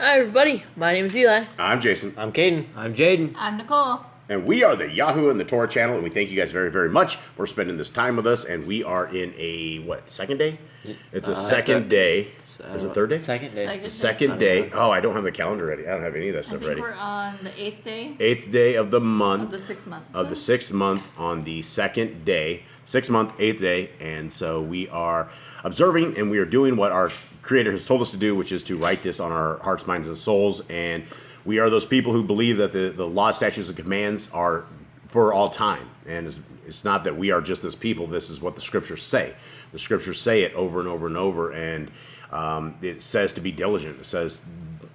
Hi everybody, my name is Eli. I'm Jason. I'm Caden. I'm Jaden. I'm Nicole. And we are the Yahoo and the Torah channel, and we thank you guys very, very much for spending this time with us. And we are in a, second day? It's a second day. Is it third day? Second day. It's the second day. Oh, I don't have the calendar ready. I don't have any of that stuff ready. We're on the 8th day. 8th day of the month. Of the 6th month. Of the 6th month on the second day. 6th month, 8th day. And so we are observing and we are doing what our Creator has told us to do, which is to write this on our hearts, minds, and souls. And we are those people who believe that the law, statutes, and commands are for all time. And it's not that we are just this people. This is what the Scriptures say. The Scriptures say it over and over and over. And it says to be diligent. It says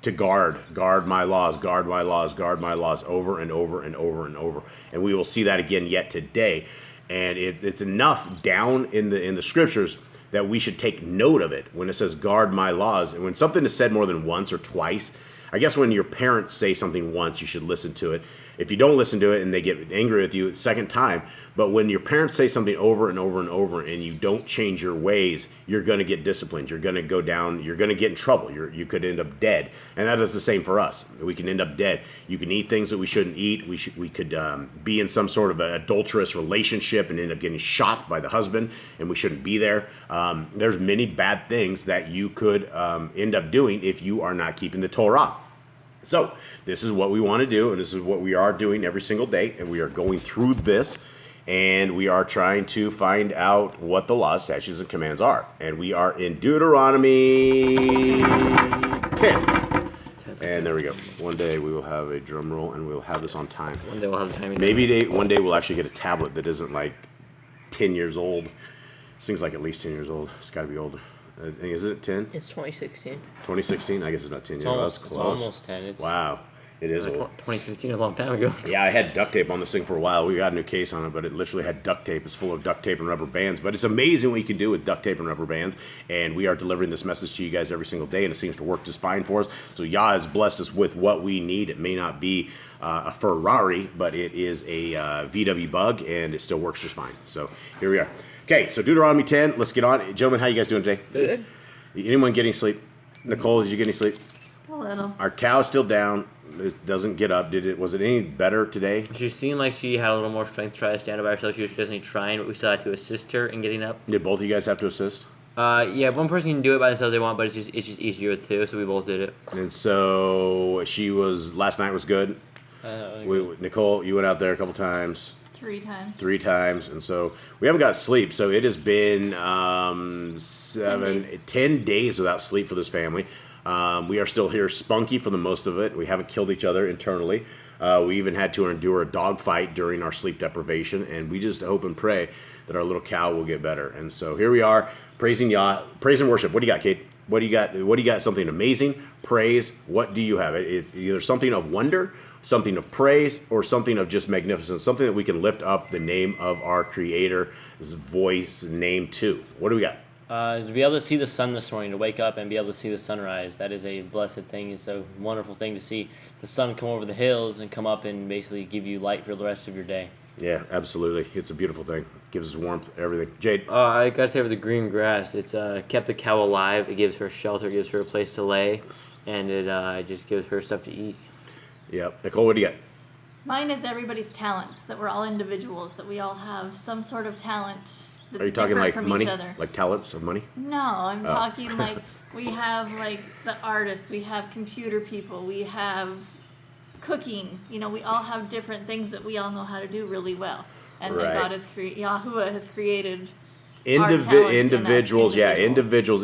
to guard my laws, guard my laws, guard my laws over and over and over and over. And we will see that again yet today. And it's enough down in the Scriptures that we should take note of it when it says guard my laws. And when something is said more than once or twice, I guess when your parents say something once, you should listen to it. If you don't listen to it and they get angry with you, it's second time. But when your parents say something over and over and over and you don't change your ways, you're going to get disciplined. You're going to go down. You're going to get in trouble. You could end up dead. And that is the same for us. We can end up dead. You can eat things that we shouldn't eat. We could be in some sort of an adulterous relationship and end up getting shot by the husband, and we shouldn't be there. There's many bad things that you could end up doing if you are not keeping the Torah. So this is what we want to do, and this is what we are doing every single day, and we are going through this, and we are trying to find out what the laws, statutes, and commands are. And we are in Deuteronomy 10. And there we go. One day we will have a drum roll, and we will have this on time. One day we'll have the time. Maybe one day we'll actually get a tablet that isn't like 10 years old. This thing's like at least 10 years old. It's got to be older. Is it 10? It's 2016. 2016? I guess it's not 10 It's yet. almost, That's it's close. almost 10. It's Wow. It is old. 2015 is a long time ago. Yeah, I had duct tape on this thing for a while. We got a new case on it, but it literally had duct tape. It's full of duct tape and rubber bands. But it's amazing what you can do with duct tape and rubber bands. And we are delivering this message to you guys every single day, and it seems to work just fine for us. So Yah has blessed us with what we need. It may not be a Ferrari, but it is a VW Bug, and it still works just fine. So here we are. Okay, so Deuteronomy 10. Let's get on. Gentlemen, how you guys doing today? Good. Anyone getting sleep? Nicole, did you get any sleep? A little. Our cow's still down. It doesn't get up. Was it any better today? She seemed like she had a little more strength to try to stand up by herself. She was definitely trying, but we still had to assist her in getting up. Did both of you guys have to assist? Yeah, one person can do it by themselves if they want, but it's just easier with two, so we both did it. And so last night was good. Nicole, you went out there a couple times. 3 times. 3 times. And so we haven't got sleep. So it has been 10 days without sleep for this family. We are still here spunky for the most of it. We haven't killed each other internally. We even had to endure a dog fight during our sleep deprivation. And we just hope and pray that our little cow will get better. And so here we are, praising Yah, praise and worship. What do you got, Kate? What do you got? What do you got? Something amazing? Praise. What do you have? It's either something of wonder, something of praise, or something of just magnificence, something that we can lift up the name of our Creator's voice name to. What do we got? To be able to see the sun this morning, to wake up and be able to see the sunrise, that is a blessed thing. It's a wonderful thing to see the sun come over the hills and come up and basically give you light for the rest of your day. Yeah, absolutely. It's a beautiful thing. Gives us warmth, everything. Jade? I gotta say, with the green grass, it's kept the cow alive. It gives her shelter, it gives her a place to lay, and it just gives her stuff to eat. Yep. Nicole, what do you got? Mine is everybody's talents, that we're all individuals, that we all have some sort of talent that's Are you talking different like from money? each other. Like talents of money? No, I'm talking like we have like the artists, we have computer people, we have cooking. You know, we all have different things that we all know how to do really well. And Right. that God has Yahuwah has created talents in us, individuals,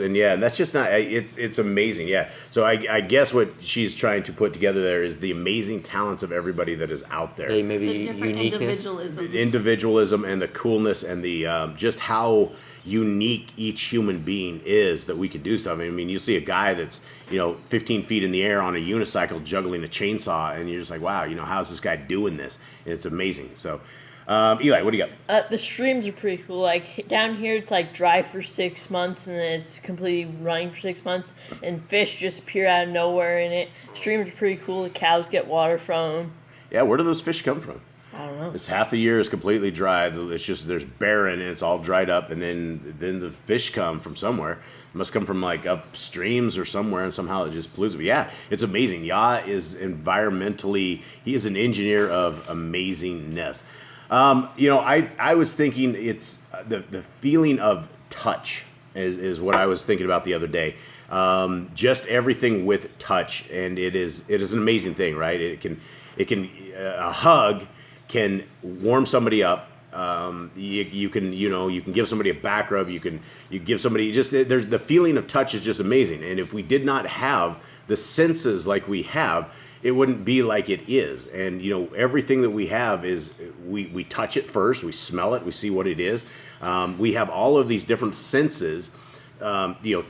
and yeah, and that's just not. It's amazing, yeah. So I guess what she's trying to put together there is the amazing talents of everybody that is out there. They maybe the different uniqueness. individualism. And the coolness and the just how unique each human being is that we could do stuff. I mean, you see a guy that's 15 feet in the air on a unicycle juggling a chainsaw, and you're just like, wow, how's this guy doing this? And it's amazing. So. Eli, what do you got? The streams are pretty cool. Like down here, it's like dry for 6 months, and then it's completely running for 6 months, and fish just appear out of nowhere in it. Streams are pretty cool. The cows get water from them. Yeah, where do those fish come from? I don't know. It's half the year is completely dry. It's just there's barren and it's all dried up, and then the fish come from somewhere. It must come from like up streams or somewhere, and somehow it just pollutes it. But yeah, it's amazing. Yah is environmentally. He is an engineer of amazingness. I was thinking it's the feeling of touch is what I was thinking about the other day. Just everything with touch, and it is an amazing thing, right? It can a hug can warm somebody up. You can give somebody a back rub. You give somebody there's the feeling of touch is just amazing. And if we did not have the senses like we have, it wouldn't be like it is. And everything that we have is we touch it first, we smell it, we see what it is. We have all of these different senses.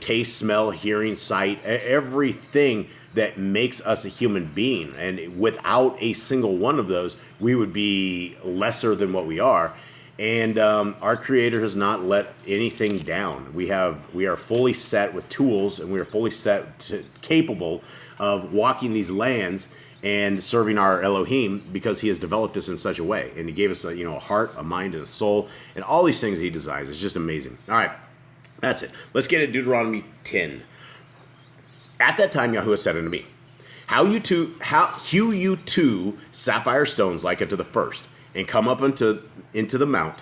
Taste, smell, hearing, sight, everything that makes us a human being. And without a single one of those, we would be lesser than what we are. And our Creator has not let anything down. We are fully set with tools, and we are fully capable of walking these lands and serving our Elohim, because He has developed us in such a way. And He gave us a heart, a mind, and a soul, and all these things He designs. It's just amazing. All right. That's it. Let's get at Deuteronomy 10. At that time, Yahuwah said unto me, hew you two sapphire stones like unto the first, and come up into the mount.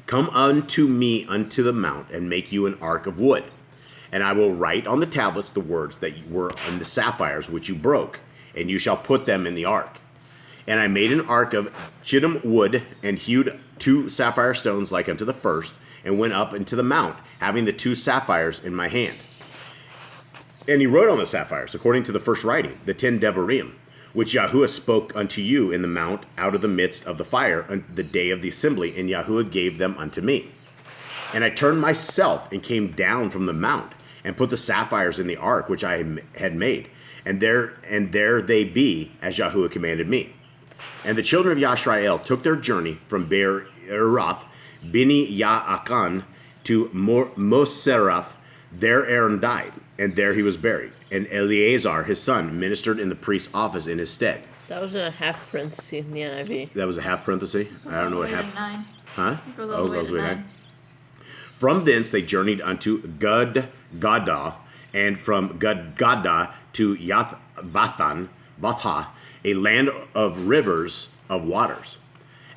Come unto me unto the mount, and make you an ark of wood. And I will write on the tablets the words that were on the sapphires which you broke, and you shall put them in the ark. And I made an ark of shittim wood, and hewed two sapphire stones like unto the first, and went up into the mount, having the two sapphires in my hand. And he wrote on the sapphires, according to the first writing, the 10 Devarim, which Yahuwah spoke unto you in the mount out of the midst of the fire on the day of the assembly, and Yahuwah gave them unto me. And I turned myself and came down from the mount, and put the sapphires in the ark which I had made, and there they be, as Yahuwah commanded me. And the children of Yisrael took their journey from Beer Eroth, Bini Ya'akan, to Moseraph. There Aaron died, and there he was buried. And Eleazar, his son, ministered in the priest's office in his stead. That was in a half parenthesis in the NIV. That was a half parenthesis? I don't know what happened. Huh? It goes all the way to 9. From thence they journeyed unto Gad-Gadah, and from Gad-Gadah to Vatha, a land of rivers of waters.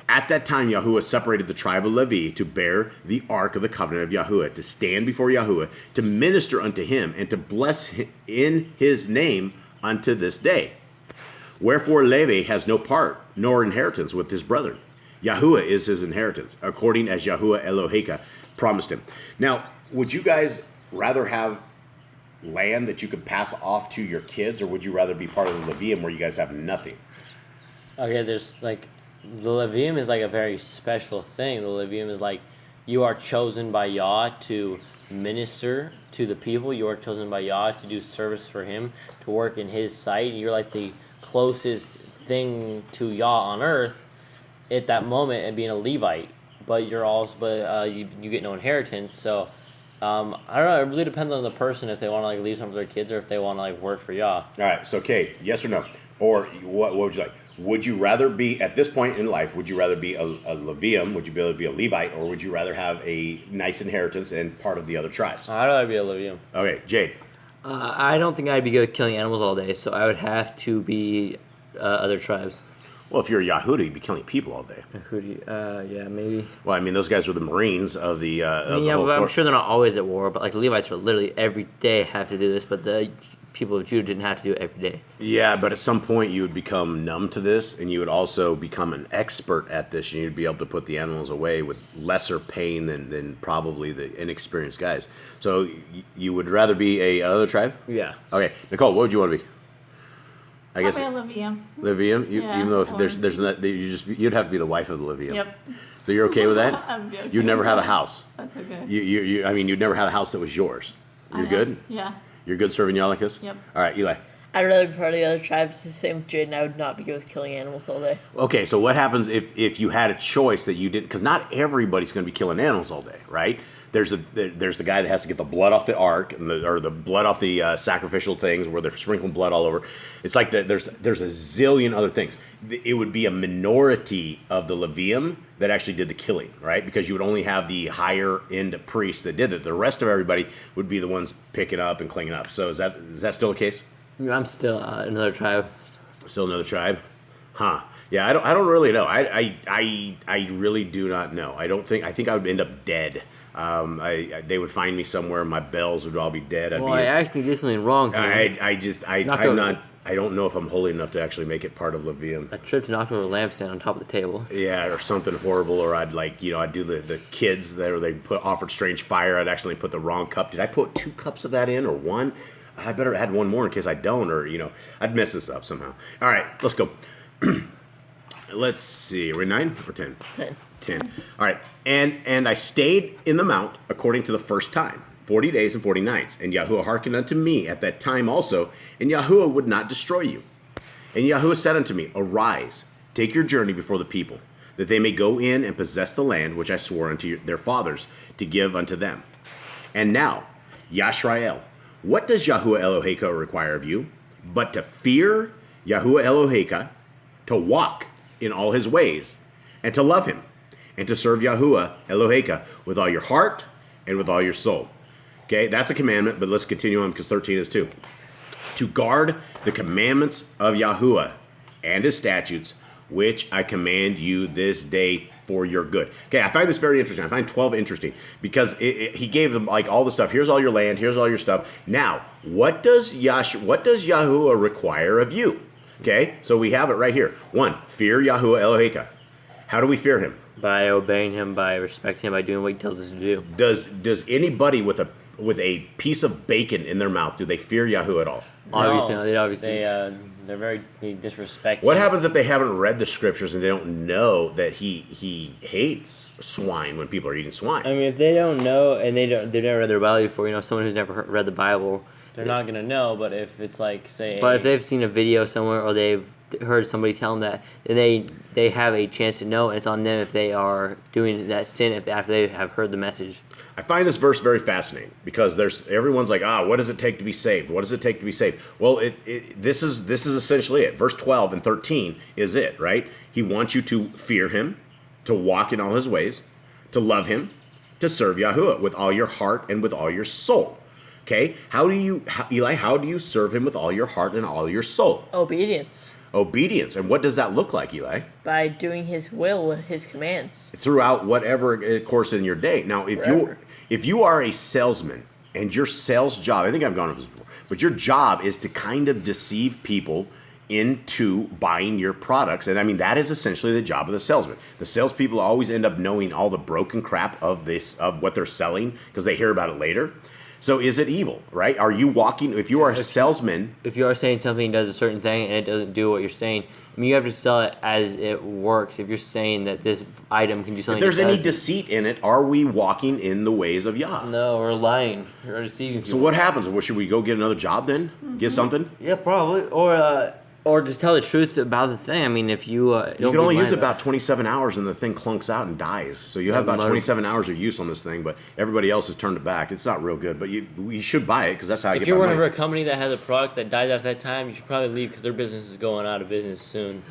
At that time, Yahuwah separated the tribe of Levi to bear the ark of the covenant of Yahuwah, to stand before Yahuwah, to minister unto him, and to bless him in his name unto this day. Wherefore Levi has no part nor inheritance with his brethren. Yahuwah is his inheritance, according as Yahuwah Eloheka promised him. Now, would you guys rather have land that you could pass off to your kids, or would you rather be part of the Levium where you guys have nothing? Okay, there's the Levium is a very special thing. The Levium is you are chosen by Yah to minister to the people. You are chosen by Yah to do service for Him, to work in His sight. You're the closest thing to Yah on earth at that moment, and being a Levite. But you get no inheritance. So I don't know. It really depends on the person if they want to leave something for their kids, or if they want to work for Yah. All right. So, Kate, yes or no, or what would you like? Would you rather be, at this point in life, would you rather be a Levium, would you be able to be a Levite, or would you rather have a nice inheritance and part of the other tribes? I'd rather be a Levium. Okay, Jade. I don't think I'd be good at killing animals all day, so I would have to be other tribes. Well, if you're a Yahudi, you'd be killing people all day. Yahudi, yeah, maybe. Well, I mean, those guys were the Marines of the... but I'm sure they're not always at war, but the Levites are literally every day have to do this, but the people of Judah didn't have to do it every day. Yeah, but at some point you would become numb to this, and you would also become an expert at this, and you'd be able to put the animals away with lesser pain than probably the inexperienced guys. So you would rather be another tribe? Yeah. Okay, Nicole, what would you want to be? I guess Livium. Livium. Yeah, even though if there's not, you'd have to be the wife of the Livium. Yep. So you're okay with that? I'm okay. You'd never have a house. That's okay. I mean, you'd never have a house that was yours. You're good. Yeah. You're good serving Yah like this? Yep. All right, Eli. I'd rather be part of the other tribes. The same with Jaden. I would not be good with killing animals all day. Okay, so what happens if you had a choice that you didn't? Because not everybody's going to be killing animals all day, right? There's the guy that has to get the blood off the ark or the blood off the sacrificial things where they're sprinkling blood all over. It's like there's a zillion other things. It would be a minority of the Levium that actually did the killing, right? Because you would only have the higher end priests that did it. The rest of everybody would be the ones picking up and cleaning up. So is that still the case? I'm still another tribe. Still another tribe? Huh. Yeah, I don't really know. I really do not know. I think I would end up dead. They would find me somewhere. My bells would all be dead. I actually did something wrong here. I don't know if I'm holy enough to actually make it part of Levium. I tripped and knocked over a lampstand on top of the table. Yeah, or something horrible. Or I'd do the kids that they offered strange fire. I'd actually put the wrong cup. Did I put 2 cups of that in or 1? I better add 1 more in case I don't, or I'd mess this up somehow. All right, let's go. Let's see. Are we 9 or 10? 10. 10. All right. And I stayed in the mount according to the first time, 40 days and 40 nights. And Yahuwah hearkened unto me at that time also, and Yahuwah would not destroy you. And Yahuwah said unto me, Arise, take your journey before the people, that they may go in and possess the land which I swore unto their fathers to give unto them. And now, Yashrael, what does Yahuwah Eloheka require of you, but to fear Yahuwah Eloheka, to walk in all his ways, and to love him, and to serve Yahuwah Eloheka with all your heart and with all your soul. Okay, that's a commandment, but let's continue on because 13 is too. To guard the commandments of Yahuwah and his statutes, which I command you this day for your good. Okay, I find this very interesting. I find 12 interesting because he gave them like all the stuff. Here's all your land. Here's all your stuff. Now, what does Yahuwah require of you? Okay, so we have it right here. 1, fear Yahuwah Eloheka. How do we fear him? By obeying him, by respecting him, by doing what he tells us to do. Does anybody with a piece of bacon in their mouth, do they fear Yahuwah at all? Obviously. They're very disrespectful. What happens if they haven't read the scriptures and they don't know that he hates swine when people are eating swine? I mean, if they don't know and they've never read their Bible before, someone who's never read the Bible, they're not gonna know. But if it's like, say, but if they've seen a video somewhere or they've heard somebody tell them that, then they have a chance to know, and it's on them if they are doing that sin after they have heard the message. I find this verse very fascinating because everyone's like, what does it take to be saved? What does it take to be saved? Well, this is essentially it. Verse 12 and 13 is it, right? He wants you to fear him, to walk in all his ways, to love him, to serve Yahuwah with all your heart and with all your soul. Okay? Eli, how do you serve him with all your heart and all your soul? Obedience. Obedience. And what does that look like, Eli? By doing his will, his commands. Throughout whatever course in your day. Now, if you are a salesman and your sales job, I think I've gone over this before, but your job is to kind of deceive people into buying your products. And I mean, that is essentially the job of the salesman. The salespeople always end up knowing all the broken crap of what they're selling because they hear about it later. So is it evil, right? Are you walking, if you are a salesman. If you are saying something does a certain thing and it doesn't do what you're saying, I mean, you have to sell it as it works. If you're saying that this item can do something, If there's any deceit in it, are we walking in the ways of Yah? No, we're lying. We're deceiving people. So what happens? Well, should we go get another job then? Mm-hmm. Get something? Yeah, probably. Or to tell the truth about the thing. I mean, if you you can only use about 27 hours and the thing clunks out and dies. So you have about 27 hours of use on this thing, but everybody else has turned it back. It's not real good, but you should buy it because that's how you If get you're my working for money. a company that has a product that dies after that time, you should probably leave because their business is going out of business soon.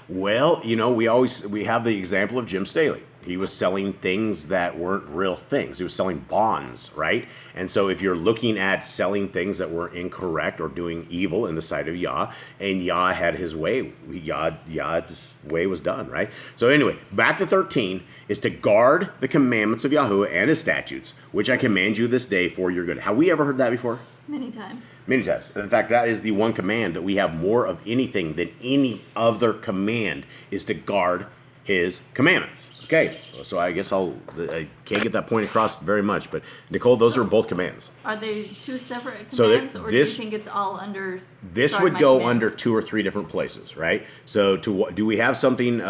Well, we have the example of Jim Staley. He was selling things that weren't real things. He was selling bonds, right? And so if you're looking at selling things that were incorrect or doing evil in the sight of Yah, and Yah had his way, Yah's way was done, right? So anyway, back to 13 is to guard the commandments of Yahuwah and his statutes, which I command you this day for your good. Have we ever heard that before? Many times. Many times. In fact, that is the one command that we have more of anything than any other command is to guard his commandments. Okay, so I guess I can't get that point across very much, but Nicole, those are both commands. Are they 2 separate So commands, or do you this- think it's all under? This guard would my go commands? under 2 or 3 different places, right? So do we have something?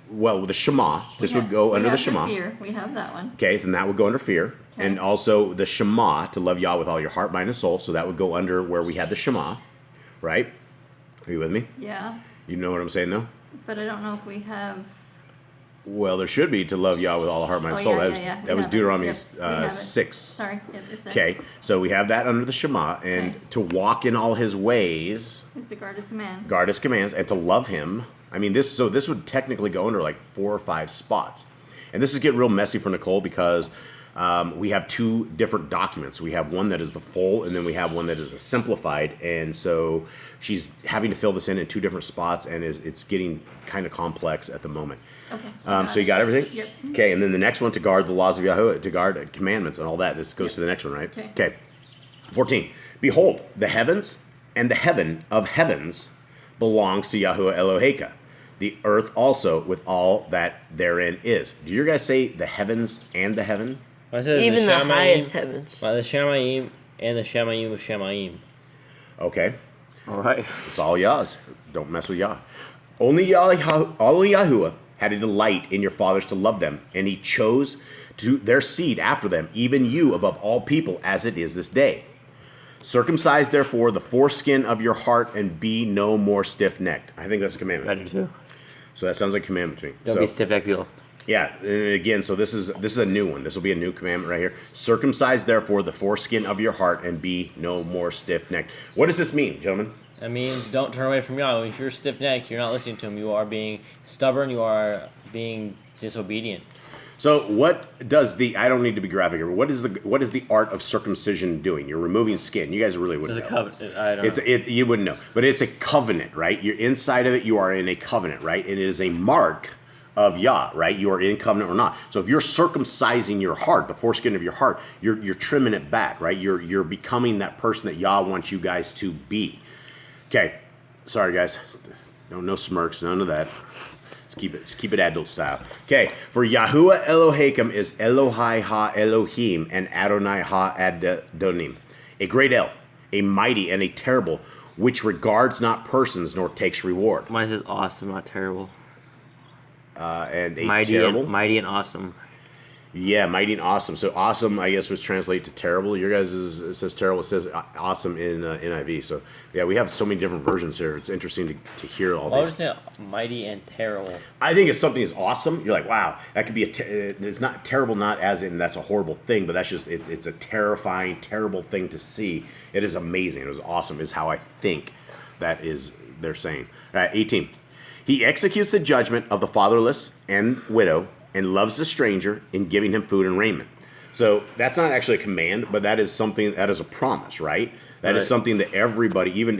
With the Shema, this would go under the Shema. Fear. We have that one. Okay, then that would go under fear, Okay. and also the Shema to love Yah with all your heart, mind, and soul. So that would go under where we had the Shema, right? Are you with me? Yeah, You know what I'm saying, though? but I don't know if we have. Well, there should be to love Yah with all the heart, mind, and soul. Yeah. That was We Deuteronomy have it. Yep, we have it. 6. Sorry, yep, it's there. Okay, so we have that under the Shema, and Okay. to walk in all his ways, Is to guard his commands. guard his commands, and to love him. I mean, this would technically go under like 4 or 5 spots. And this is getting real messy for Nicole because we have 2 different documents. We have one that is the full, and then we have one that is a simplified. And so she's having to fill this in 2 different spots, and it's getting kind of complex at the moment. Okay. So you got everything? Yep. Okay, and then the next one, to guard the laws of Yahweh, to guard commandments and all that. This goes to the next one, right? Okay. 14. Behold, the heavens and the heaven of heavens belongs to Yahuwah Eloheka. The earth also with all that therein is. Do you guys say the heavens and the heaven? Well, it says Even the Shamayim, highest heavens. well, the Shamayim and the Shamayim of Shamayim. Okay. All right. It's all Yah's. Don't mess with Yah. Only Yahuwah had a delight in your fathers to love them, and he chose to their seed after them, even you above all people, as it is this day. Circumcise therefore the foreskin of your heart, and be no more stiff-necked. I think that's a I commandment. do too. So that sounds like a commandment to me. Don't So- be stiff-necked people. Yeah, and again, so this is a new one. This will be a new commandment right here. Circumcise therefore the foreskin of your heart, and be no more stiff-necked. What does this mean, gentlemen? That means don't turn away from Yah. If you're stiff-necked, you're not listening to him. You are being stubborn. You are being disobedient. So what does I don't need to be graphic here, but what is the art of circumcision doing? You're removing skin. You guys really wouldn't There's a know. covenant. I don't know. You wouldn't know. But it's a covenant, right? You're inside of it, you are in a covenant, right? And it is a mark of Yah, right? You are in covenant or not. So if you're circumcising your heart, the foreskin of your heart, you're trimming it back, right? You're becoming that person that Yah wants you guys to be. Okay. Sorry guys. No smirks, none of that. Let's keep it adult style. Okay, for Yahuwah Elohim is Elohai ha Elohim and Adonai ha Adonim. A great El, a mighty and a terrible, which regards not persons nor takes reward. Mine says awesome, not terrible. And a Mighty terrible. mighty and awesome. Yeah, mighty and awesome. So awesome, I guess, was translated to terrible. Your guys it says terrible. It says awesome in NIV. So yeah, we have so many different versions here. It's interesting to hear all I would these. say mighty and terrible. I think if something is awesome, you're like, wow, that could be it's not terrible, not as in that's a horrible thing, but that's just it's a terrifying, terrible thing to see. It is amazing. It was awesome. Is how I think that is they're saying. All right, 18. He executes the judgment of the fatherless and widow, and loves the stranger in giving him food and raiment. So that's not actually a command, but that is something, that is a promise, right? That is Right. something that everybody, even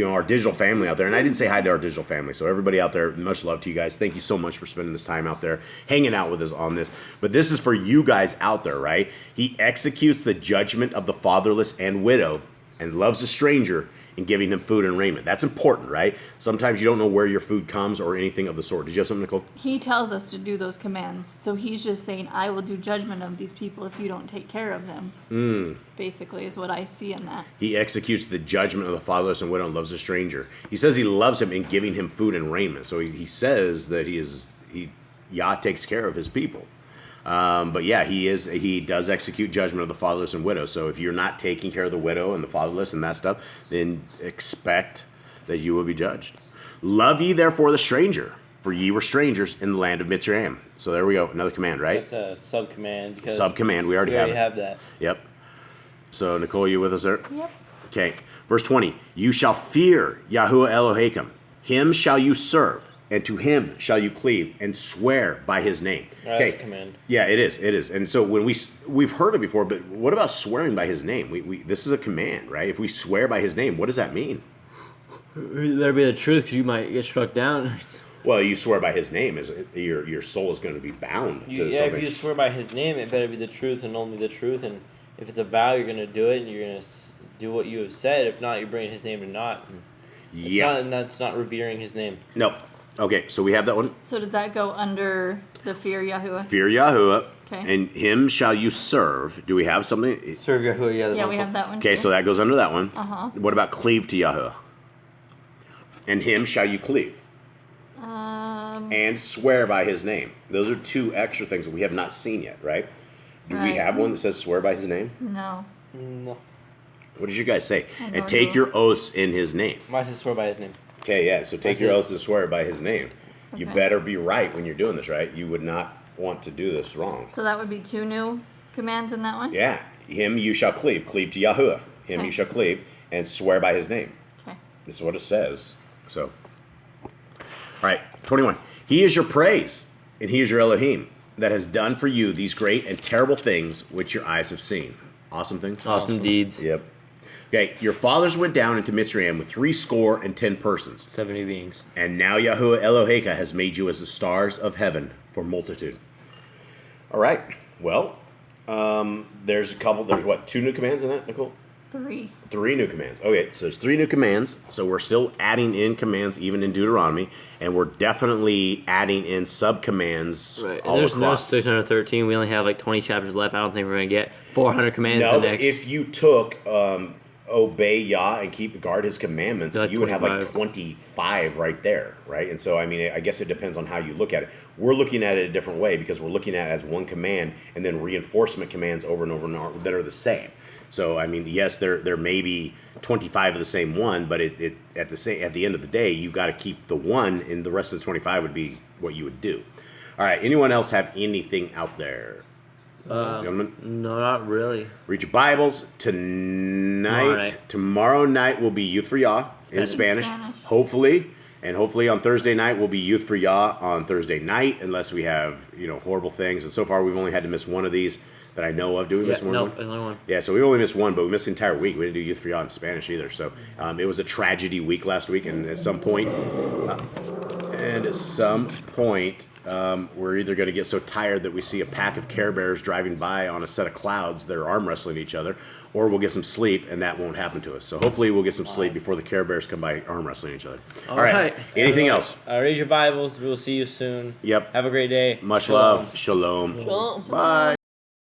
our digital family out there, and I didn't say hi to our digital family, so everybody out there, much love to you guys. Thank you so much for spending this time out there, hanging out with us on this. But this is for you guys out there, right? He executes the judgment of the fatherless and widow, and loves the stranger in giving him food and raiment. That's important, right? Sometimes you don't know where your food comes or anything of the sort. Did you have something, Nicole? He tells us to do those commands. So he's just saying, I will do judgment of these people if you don't take care of them. Basically, is what I see in that. He executes the judgment of the fatherless and widow and loves the stranger. He says he loves him in giving him food and raiment. So he says that Yah takes care of his people. But yeah, he does execute judgment of the fatherless and widow. So if you're not taking care of the widow and the fatherless and that stuff, then expect that you will be judged. Love ye therefore the stranger, for ye were strangers in the land of Mitzrayim. So there we go, another command, right? That's a sub-command. Because Sub-command, we already we already have it. have that. Yep. So Nicole, you with us there? Yep. Okay. Verse 20. You shall fear Yahuwah Elohim. Him shall you serve, and to him shall you cleave, and swear by his name. That's a command. Yeah, it is. And so when we've heard it before, but what about swearing by his name? This is a command, right? If we swear by his name, what does that mean? It better be the truth, because you might get struck down. Well, you swear by his name, your soul is going to be bound to Yeah, something. if you swear by his name, it better be the truth and only the truth. And if it's a vow, you're going to do it, and you're going to do what you have said. If not, you're bringing his name to naught. That's not revering his name. Nope. Okay, so we have that one. So does that go under the fear Yahuwah? Fear Yahuwah, Okay. and him shall you serve. Do we have something? Serve Yahuwah, yeah. Yeah, we have that one Okay, too. so that goes under that one. Uh-huh. What about cleave to Yahuwah? And him shall you cleave. And swear by his name. Those are two extra things that we have not seen yet, right? Do we Right. have one that says swear by his name? No. No. What did you guys say? I And don't take know. your oaths in his name. Why does it swear by his name? Okay, yeah. So take That's your it. oaths and swear by his name. You Okay. better be right when you're doing this, right? You would not want to do this wrong. So that would be 2 new commands in that one? Yeah. Him you shall cleave. Cleave to Yahuwah. Him Okay. you shall cleave and swear by his name. Okay. This is what it says. So, all right, 21. He is your praise, and he is your Elohim, that has done for you these great and terrible things which your eyes have seen. Awesome things? Awesome deeds. Yep. Okay, your fathers went down into Mitzrayim with 70 persons, 70 beings. and now Yahuwah Eloheka has made you as the stars of heaven for multitude. All right, well, there's what, 2 new commands in that, Nicole? 3. 3 new commands. Okay, so there's 3 new commands. So we're still adding in commands even in Deuteronomy, and we're definitely adding in sub-commands all There's no across. 613. We only have like 20 chapters left. I don't think we're going to get 400 commands No, the but next. if you took obey Yah and guard his commandments, Like you would have like 25. 25 right there, right? And so, I mean, I guess it depends on how you look at it. We're looking at it a different way because we're looking at it as one command and then reinforcement commands over and over and over that are the same. So, I mean, yes, there may be 25 of the same one, but at the end of the day, you've got to keep the one, and the rest of the 25 would be what you would do. All right, anyone else have anything out there? Gentlemen? No, not really. Read your Bibles tonight. Tomorrow night will be Youth for Yah in Spanish. Hopefully. And hopefully on Thursday night will be Youth for Yah on Thursday night, unless we have, horrible things. And so far we've only had to miss one of these that I know of. Do we miss one? No, there's only one. Yeah, so we only missed one, but we missed the entire week. We didn't do Youth for Yah in Spanish either. So it was a tragedy week last week, and at some point, we're either going to get so tired that we see a pack of Care Bears driving by on a set of clouds that are arm wrestling each other, or we'll get some sleep, and that won't happen to us. So hopefully we'll get some sleep before the Care Bears come by arm wrestling each other. All right. Anything else? Read your Bibles. We will see you soon. Yep. Have a great day. Much Shalom. love. Shalom. Shalom. Bye.